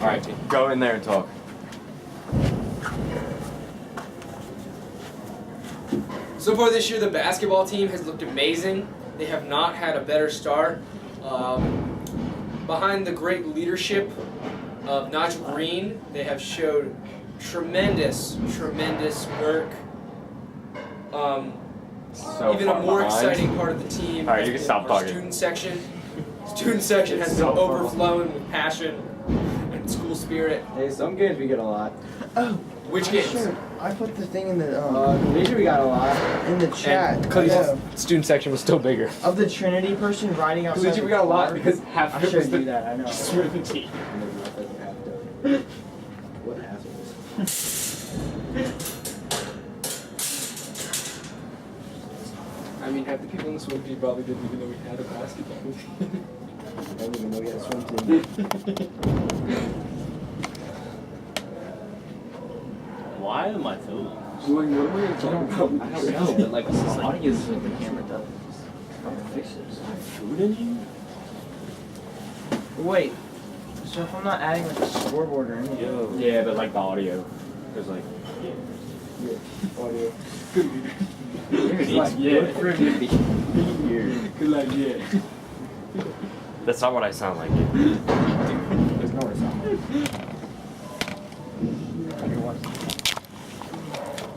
All right, go in there and talk. So far this year, the basketball team has looked amazing. They have not had a better start. Behind the great leadership of Nigel Green, they have showed tremendous work. Even a more exciting part of the team All right, you can stop our talking. student section. Student section has been overflowing with passion and school spirit. Hey, some games we get a lot. Oh, Which games? sure. I put the thing in the Collegiate we got a lot. in the chat. Student section was still bigger. Of the Trinity person riding outside. Collegiate we got a lot because half I of it was shouldn't do the that, I know. team. What assholes. I mean, half the people in the swim team probably didn't even know we had a basketball team. I don't even know we had a swim team. Why am I filming? What am I talking about? I don't know, but like the audio is like the camera doesn't. Fix it. Is there food in here? Wait. So if I'm not adding like a scoreboard or anything. Yo. Yeah, but like the audio, there's like. Audio. That's not what I sound like. There's no sound.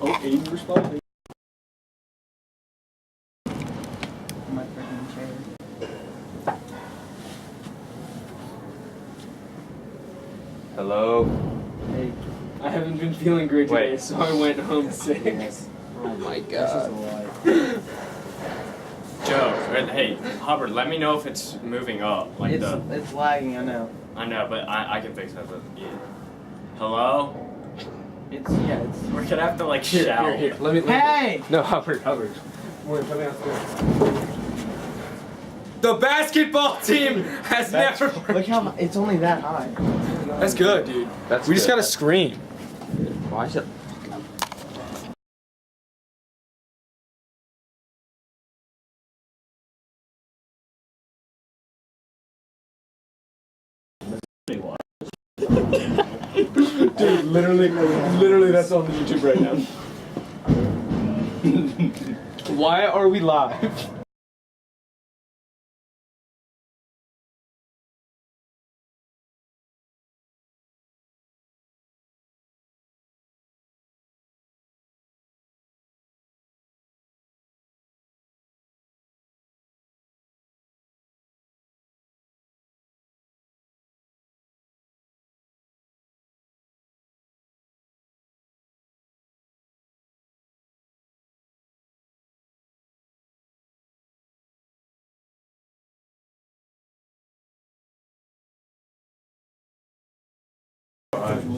Oh, Aiden responded. My freaking chair. Hello. Hey. I haven't been feeling great today, Wait. so I went home sick. Yes. Oh my That's just a lie. Joe, hey, Hubbard, let me know if it's moving up. Like It's lagging, I know. I know, but I can fix that. But yeah. Hello? It's We're gonna have to like shout. Here, let me. Hey! No, Hubbard. The basketball team has never. Look how it's only that high. That's good, dude. That's We just good. gotta scream. Why is it? Dude, literally, that's on YouTube right now. Why are we live?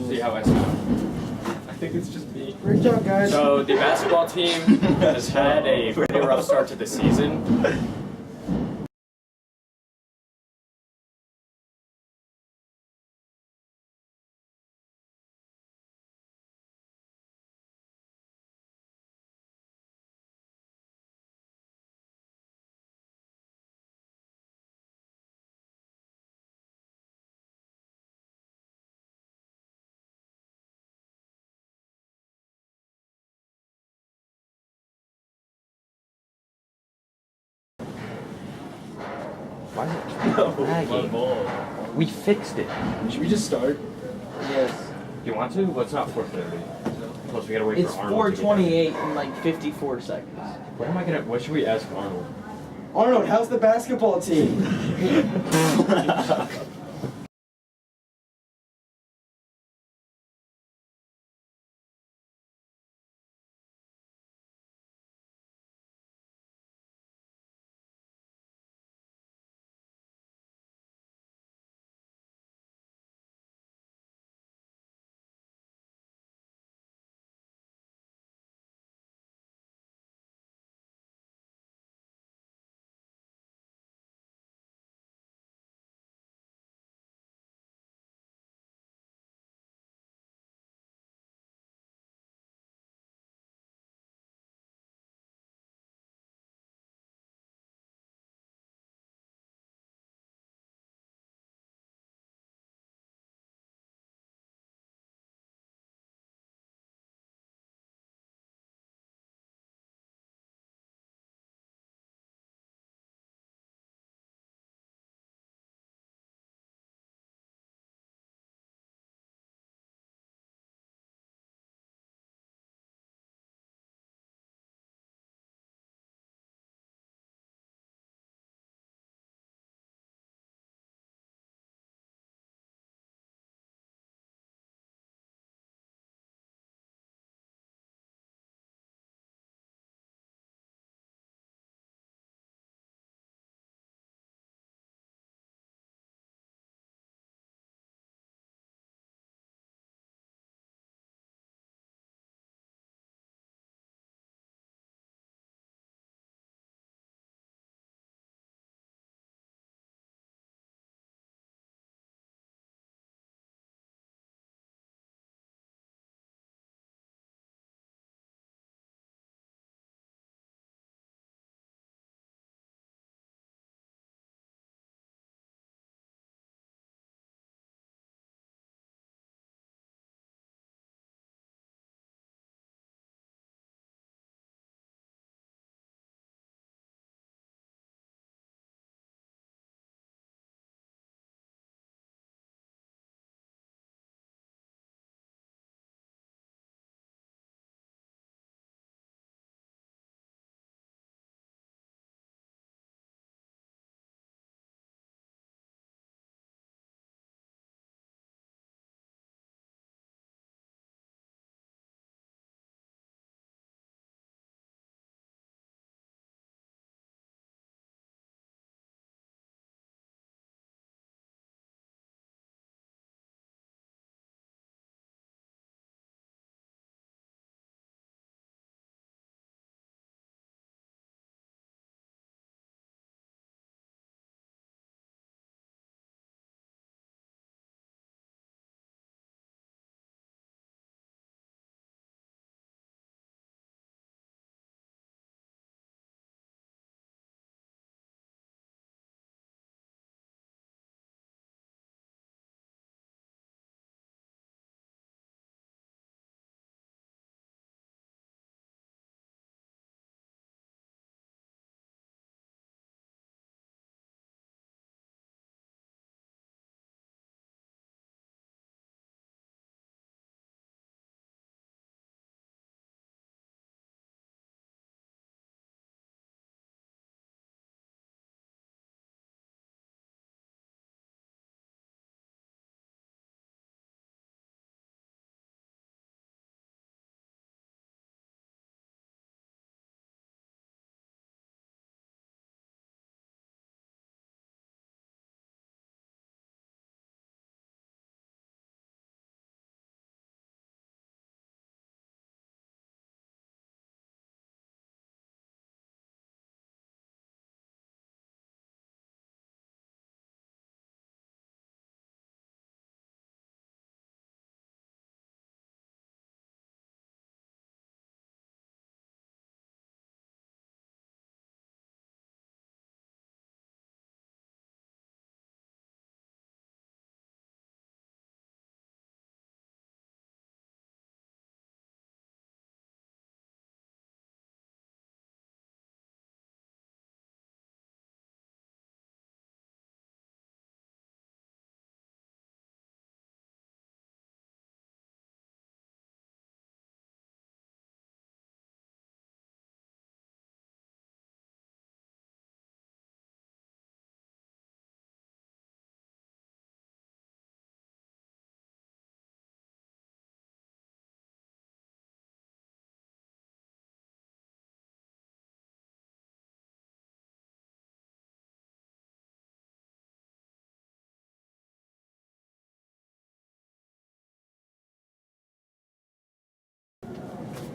See how I sound. I think it's just me. Great job, guys. So the basketball team has had a pretty rough start to the season. Why is it lagging? We fixed it. Should we just start? Yes. Do you want to? Well, it's not 4:30. Plus, we gotta wait It's for Arnold. 4:28 in like 54 seconds. What am I gonna? What should we ask Arnold? Arnold, how's the basketball team?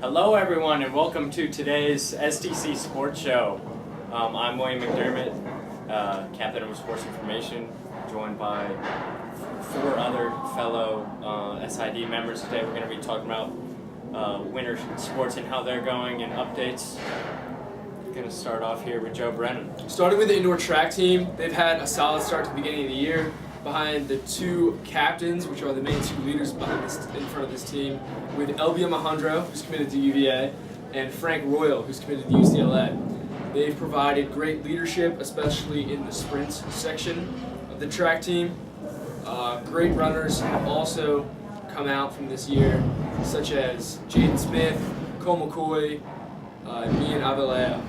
Hello, everyone, and welcome to today's StC Sports Show. I'm William McDermott, Captain of Sports Information, joined by 4 other fellow SID members. Today we're going to be talking about winter sports and how they're going and updates. Going to start off here with Joe Brennan. Starting with the indoor track team, they've had a solid start to the beginning of the year behind the 2 captains, which are the main 2 leaders behind this, in front of this team, with Elvia Mahandro, who's committed to UVA, and Frank Royal, who's committed to UCLA. They've provided great leadership, especially in the sprint section of the track team. Great runners have also come out from this year, such as Jaden Smith, Cole McCoy, and Ian Avalea.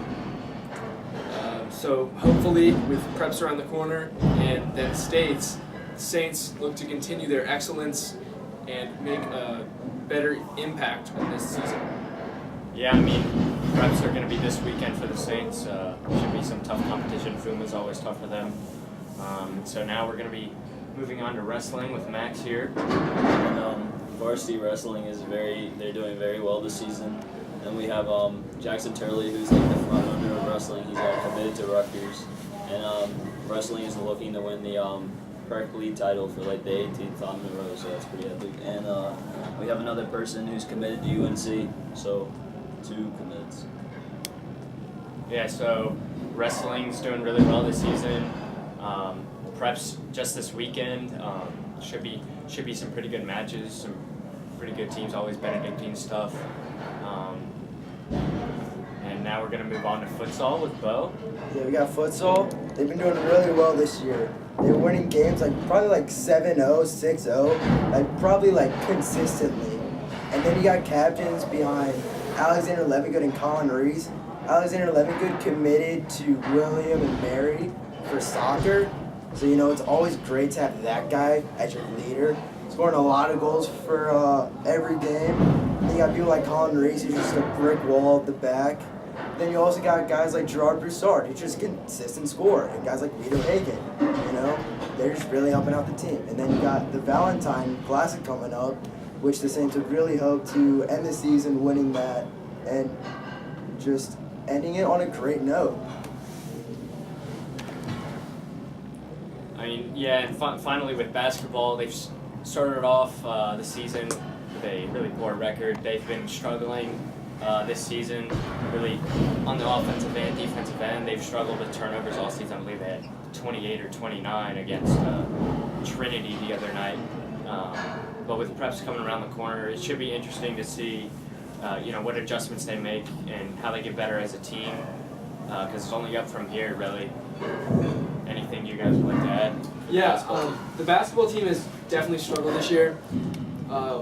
So hopefully, with preps around the corner and then states, the Saints look to continue their excellence and make a better impact on this season. Yeah, I mean, preps are going to be this weekend for the Saints. Should be some tough competition. FUMA's always tough for them. So now we're going to be moving on to wrestling with Max here. And varsity wrestling they're doing very well this season. And we have Jackson Turley, who's like the front runner of wrestling. He's committed to Rutgers. And wrestling is looking to win the Park League title for like the 18th time in a row, so that's pretty epic. And we have another person who's committed to UNC, so 2 commits. Yeah, so wrestling's doing really well this season. Preps just this weekend. Should be some pretty good matches, some pretty good teams, always Benedictine stuff. And now we're going to move on to futsal with Bo. Yeah, we got futsal. They've been doing really well this year. They're winning games probably 7-0, 6-0, probably consistently. And then you got captains behind Alexander Levingood and Colin Rees. Alexander Levingood committed to William and Mary for soccer. So, it's always great to have that guy as your leader. Scoring a lot of goals for every game. Then you got people like Colin Rees, who's just a brick wall at the back. Then you also got guys like Gerard Broussard, who's just a consistent scorer, and guys like Vito Hagen. They're just really helping out the team. And then you got the Valentine Classic coming up, which the Saints would really hope to end the season winning that and just ending it on a great note. I mean, yeah, and finally with basketball, they've started off the season with a really poor record. They've been struggling this season, really on the offensive and defensive end. They've struggled with turnovers all season. I believe they had 28 or 29 against Trinity the other night. But with preps coming around the corner, it should be interesting to see what adjustments they make and how they get better as a team, because it's only up from here, really. Anything you guys would like to add? Yeah, the basketball team has definitely struggled this year.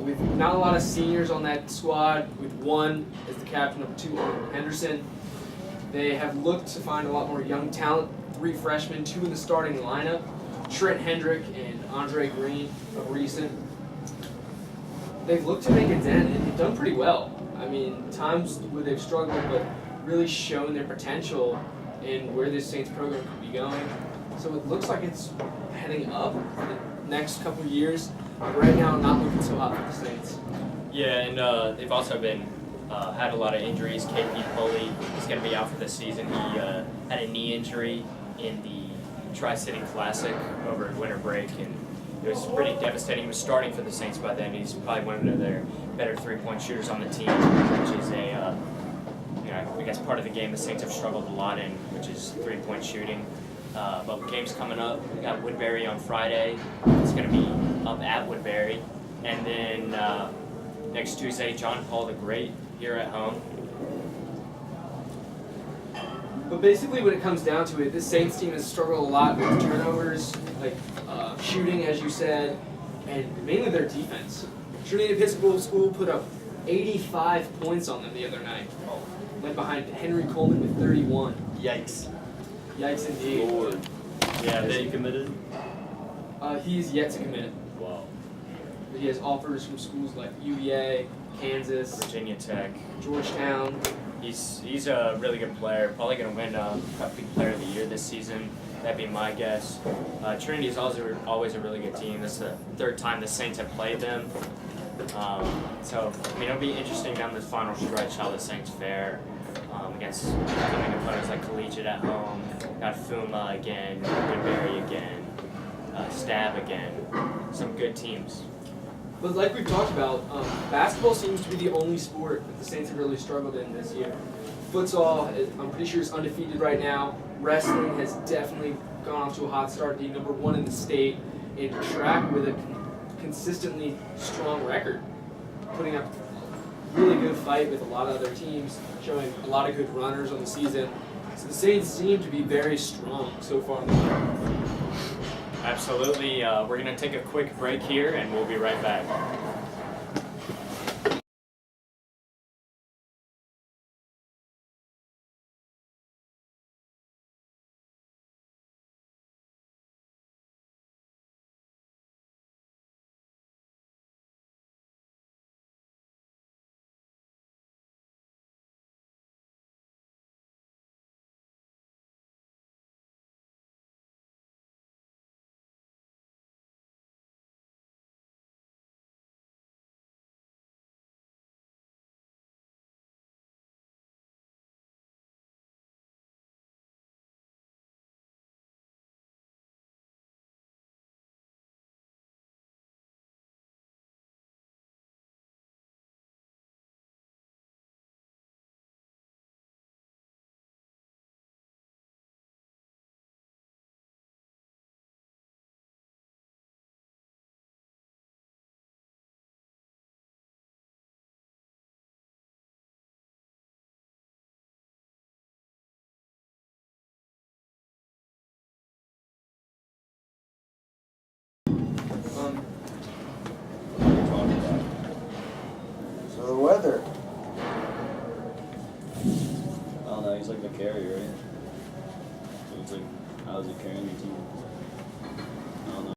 With not a lot of seniors on that squad, with 1 as the captain of 2, Henderson. They have looked to find a lot more young talent, 3 freshmen, 2 in the starting lineup, Trent Hendrick and Andre Green of recent. They've looked to make a dent, and they've done pretty well. I mean, times where they've struggled, but really shown their potential in where this Saints program could be going. So it looks like it's heading up for the next couple of years. But right now, not looking so hot for the Saints. Yeah, and they've also been had a lot of injuries. KP Pulley is going to be out for this season. He had a knee injury in the Tri-City Classic over winter break, and it was pretty devastating. He was starting for the Saints by then. He's probably one of their better 3-point shooters on the team, which is I guess part of the game the Saints have struggled a lot in, which is 3-point shooting. But games coming up, we got Woodbury on Friday. It's going to be up at Woodbury. And then next Tuesday, John Paul the Great here at home. But basically, when it comes down to it, this Saints team has struggled a lot with turnovers, shooting, as you said, and mainly their defense. Trinity Episcopal School put up 85 points on them the other night, led behind Henry Coleman with 31. Yikes. Yikes indeed. Lord. Yeah, Is he committed? He's yet to commit. Wow. But he has offers from schools like UVA, Kansas, Virginia Tech. Georgetown. He's a really good player. Probably going to win Cup League Player of the Year this season. That'd be my guess. Trinity is always a really good team. This is the 3rd time the Saints have played them. So, I mean, it'll be interesting down the final stretch how this thing's fare against coming opponents like Collegiate at home, got Fuma again, Woodbury again, Stab again. Some good teams. But like we've talked about, basketball seems to be the only sport that the Saints have really struggled in this year. Futsal, I'm pretty sure, is undefeated right now. Wrestling has definitely gone off to a hot start, being number 1 in the state. And track with a consistently strong record, putting up a really good fight with a lot of other teams, showing a lot of good runners on the season. So the Saints seem to be very strong so far in the year. Absolutely. We're going to take a quick break here, and we'll be right back. So the weather. I don't know. He's like the carrier, right? So it's like, how's he carrying your team? I don't know.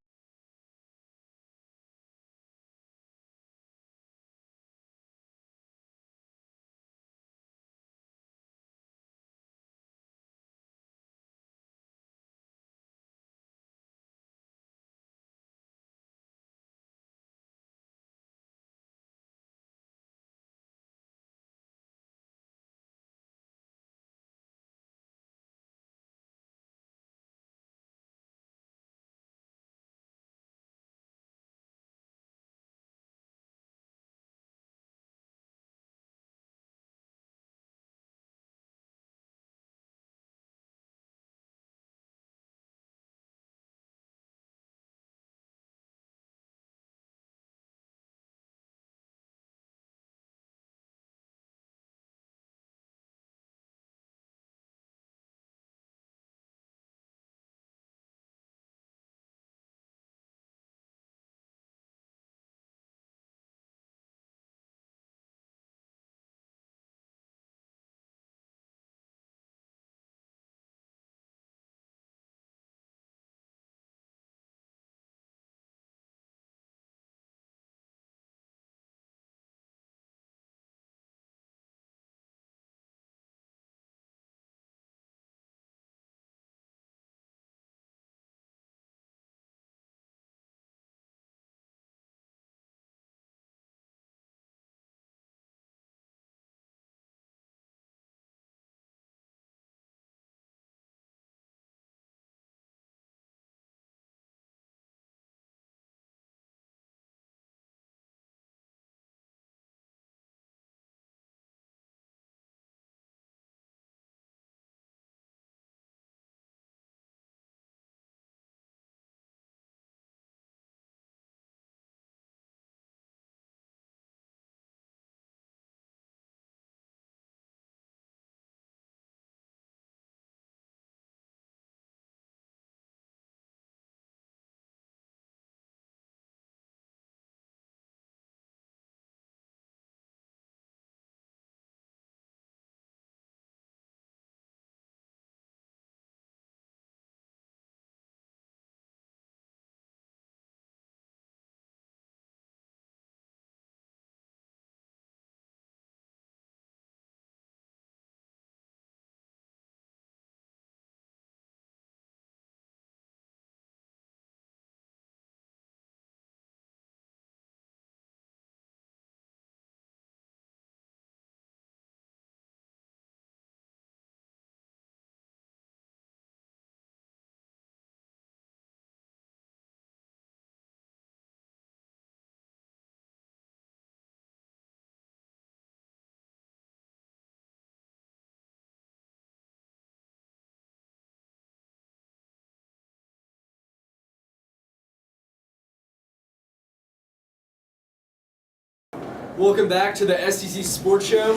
Welcome back to the StC Sports Show.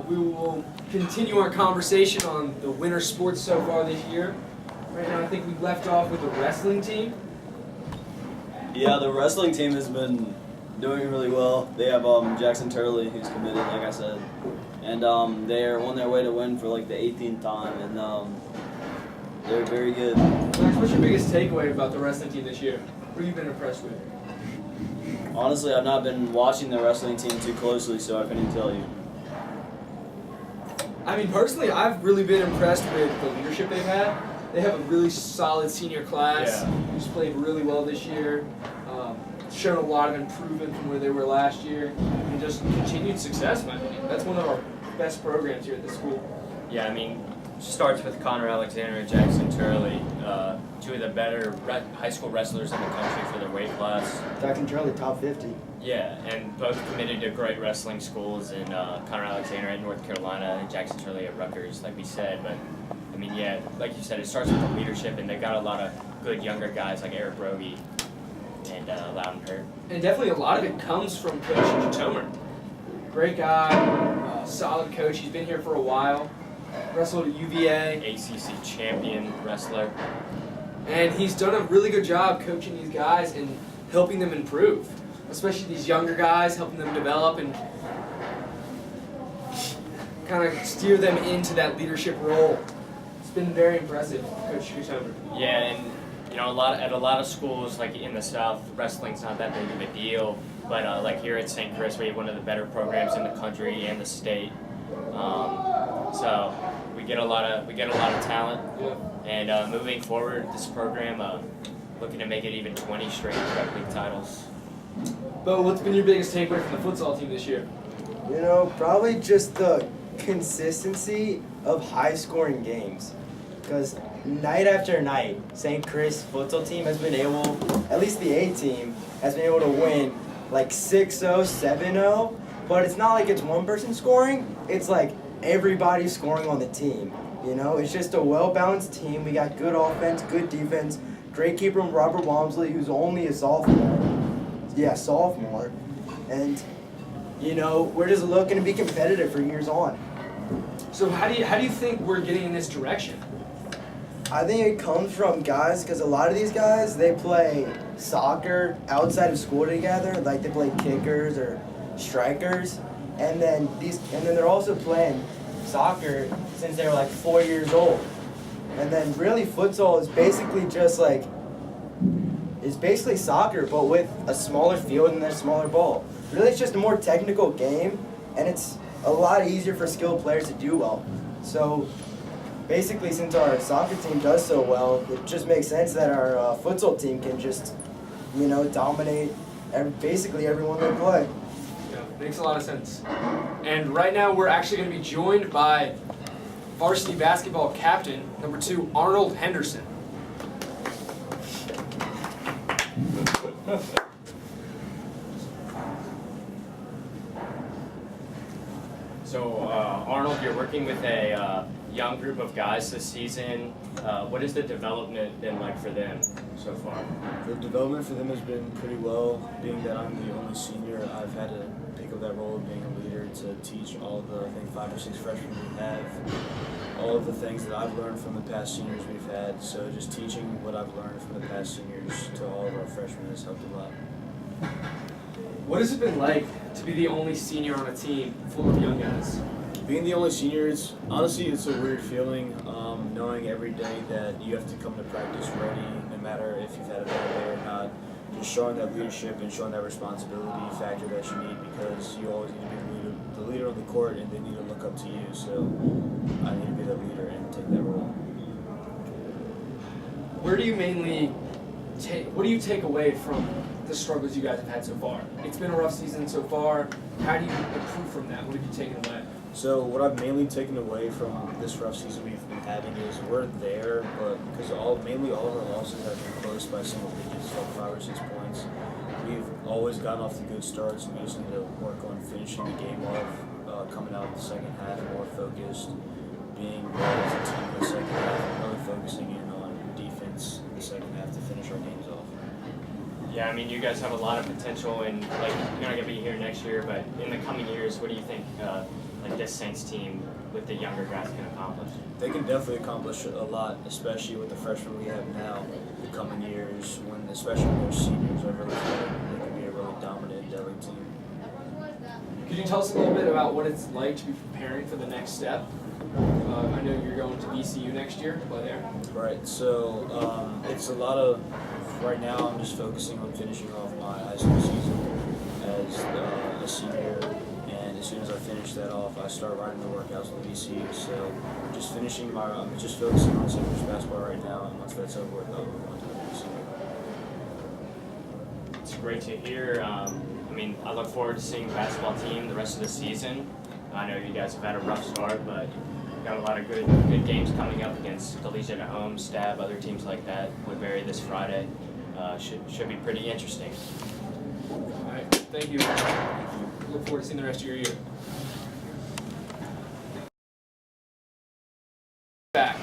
We will continue our conversation on the winter sports so far this year. Right now, I think we left off with the wrestling team. Yeah, the wrestling team has been doing really well. They have Jackson Turley, who's committed, like I said, and they're on their way to win for like the 18th time, and they're very good. Max, what's your biggest takeaway about the wrestling team this year? What have you been impressed with? Honestly, I've not been watching the wrestling team too closely, so I couldn't tell you. I mean, personally, I've really been impressed with the leadership they've had. They have a really solid senior class who's played really well this year, shown a lot of improvement from where they were last year, and just continued success, in my opinion. That's one of our best programs here at the school. Yeah, I mean, starts with Connor Alexander and Jackson Turley, two of the better high school wrestlers in the country for their weight class. Jackson Turley, top 50. Yeah, and both committed to great wrestling schools in Connor Alexander at North Carolina and Jackson Turley at Rutgers, like we said. But, I mean, yeah, like you said, it starts with the leadership, and they've got a lot of good younger guys like Eric Brogy and Loudon Hurt. And definitely a lot of it comes from Coach Jatomer. Great guy, solid coach. He's been here for a while. Wrestled at UVA. ACC champion wrestler. And he's done a really good job coaching these guys and helping them improve. Especially these younger guys, helping them develop and kind of steer them into that leadership role. It's been very impressive, Coach Jatomer. Yeah, and you know, at a lot of schools, like in the South, wrestling's not that big of a deal. But like here at St. Chris, we have one of the better programs in the country and the state. So we get a lot of talent. Yeah. And moving forward, this program looking to make it even 20 straight rec league titles. But what's been your biggest takeaway from the futsal team this year? You know, probably just the consistency of high-scoring games. Because night after night, St. Chris futsal team has been able, at least the A team, has been able to win like 6-0, 7-0. But it's not like it's one person scoring. It's like everybody scoring on the team. You know, it's just a well-balanced team. We got good offense, good defense. Great keeper Robert Walmsley, who's only a sophomore. Yeah, sophomore. And, you know, we're just looking to be competitive for years on. So how do you think we're getting in this direction? I think it comes from guys, because a lot of these guys, they play soccer outside of school together. Like they play kickers or strikers. And then they're also playing soccer since they were like 4 years old. And then really futsal is basically just like, it's basically soccer but with a smaller field and a smaller ball. Really it's just a more technical game and it's a lot easier for skilled players to do well. So basically since our soccer team does so well, it just makes sense that our futsal team can just, you know, dominate basically everyone they play. Yeah, makes a lot of sense. And right now we're actually going to be joined by varsity basketball captain, number 2, Arnold Henderson. So Arnold, you're working with a young group of guys this season. What has the development been like for them so far? The development for them has been pretty well. Being that I'm the only senior, I've had to pick up that role of being a leader to teach all of the, I think, 5 or 6 freshmen we have, all of the things that I've learned from the past seniors we've had. So just teaching what I've learned from the past seniors to all of our freshmen has helped a lot. What has it been like to be the only senior on a team full of young guys? Being the only senior, honestly, it's a weird feeling, knowing every day that you have to come to practice ready, no matter if you've had a bad day or not. Just showing that leadership and showing that responsibility factor that you need, because you always need to be the leader on the court and they need to look up to you. So I need to be the leader and take that role. Where do you mainly what do you take away from the struggles you guys have had so far? It's been a rough season so far. How do you improve from that? What have you taken away? So what I've mainly taken away from this rough season we've been having is we're there, but because mainly all of our losses have been close by single digits, like 5 or 6 points. We've always gotten off to good starts, and we just need to work on finishing the game off, coming out in the second half more focused, being ready as a team in the second half, and really focusing in on defense in the second half to finish our games off. Yeah, I mean, you guys have a lot of potential, and like you're not gonna be here next year, but in the coming years, what do you think like this Saints team with the younger guys can accomplish? They can definitely accomplish a lot, especially with the freshmen we have now. The coming years, especially when they're seniors, I really feel like they can be a really dominant, deadly team. Could you tell us a little bit about what it's like to be preparing for the next step? I know you're going to VCU next year to play there. Right, so it's a lot of, right now I'm just focusing on finishing off my high school season as a senior, and as soon as I finish that off, I start riding the workouts with VCU, so I'm just focusing on seniors basketball right now, and once that's over with, I'll move on to VCU. It's great to hear. I mean, I look forward to seeing the basketball team the rest of the season. I know you guys have had a rough start, but got a lot of good games coming up against Collegiate at home, Stab, other teams like that. Woodbury this Friday. Should be pretty interesting. All right, thank you. Look forward to seeing the rest of your year. Back.